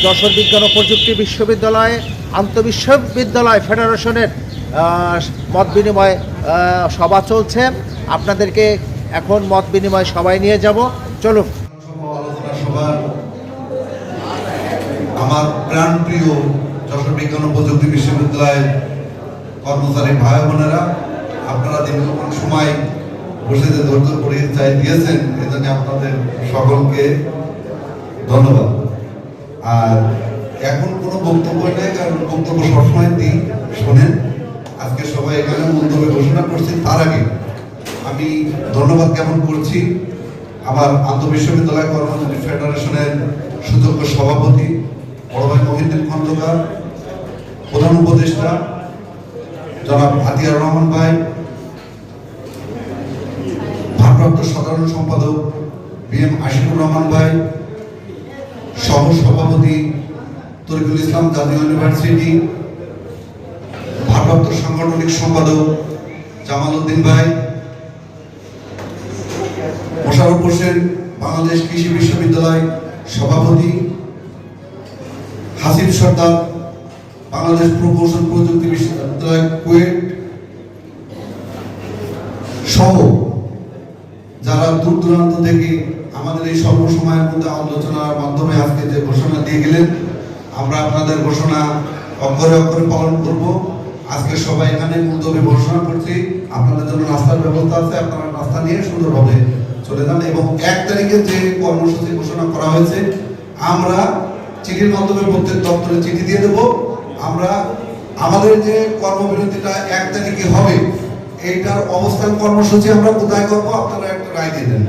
যশোর বিজ্ঞান ও প্রযুক্তি বিশ্ববিদ্যালয়ে আন্তঃবিশ্ববিদ্যালয় ফেডারেশনের মত বিনিময় সভা চলছে। আপনাদেরকে এখন মত বিনিময় সবাই নিয়ে যাব, চলুন। আমার প্রাণপ্রিয় যশোর বিজ্ঞান ও প্রযুক্তি বিশ্ববিদ্যালয়ের কর্মচারী ভাই বোনেরা, আপনারা দীর্ঘক্ষণ সময় বসে যে ধৈর্য পরিচয় দিয়েছেন, এজন্য আপনাদের সকলকে ধন্যবাদ। আর এখন কোনো বক্তব্য নেই, কারণ বক্তব্য সবসময় দিই, শোনেন। আজকে সবাই এখানে মন্তব্য ঘোষণা করছি, তার আগে আমি ধন্যবাদ জ্ঞাপন করছি আমার আন্তঃবিশ্ববিদ্যালয় কর্মচারী ফেডারেশনের সুযোগ্য সভাপতি বড় ভাই মহিউদ্দিন খন্দকার, প্রধান উপদেষ্টা জনাব আতিয়ার রহমান ভাই, ভারপ্রাপ্ত সাধারণ সম্পাদক BM আশিকুর রহমান ভাই, সহ সভাপতি তরিকুল ইসলাম জাতীয় ইউনিভার্সিটি, ভারপ্রাপ্ত সাংগঠনিক সম্পাদক জামাল উদ্দিন ভাই, মোশাররফ হোসেন বাংলাদেশ কৃষি বিশ্ববিদ্যালয় সভাপতি, হাসিব সর্দার বাংলাদেশ প্রকৌশল প্রযুক্তি বিশ্ববিদ্যালয় কুয়েট সহ যারা দূর দূরান্ত থেকে আমাদের এই স্বল্প সময়ের মধ্যে আলোচনার মাধ্যমে আজকে যে ঘোষণা দিয়ে গেলেন, আমরা আপনাদের ঘোষণা অক্ষরে অক্ষরে পালন করব। আজকে সবাই এখানে মুলতবি ঘোষণা করছি, আপনাদের জন্য নাস্তার ব্যবস্থা আছে, আপনারা নাস্তা নিয়ে সুন্দরভাবে চলে যান। এবং 1 তারিখে যে কর্মসূচি ঘোষণা করা হয়েছে, আমরা চিঠির মাধ্যমে প্রত্যেক দপ্তরে চিঠি দিয়ে দেব। আমরা আমাদের যে কর্মবিরতিটা 1 তারিখে হবে, এইটার অবস্থান কর্মসূচি আমরা কোথায় করবো, আপনারা একটা রায় দিয়ে দেন।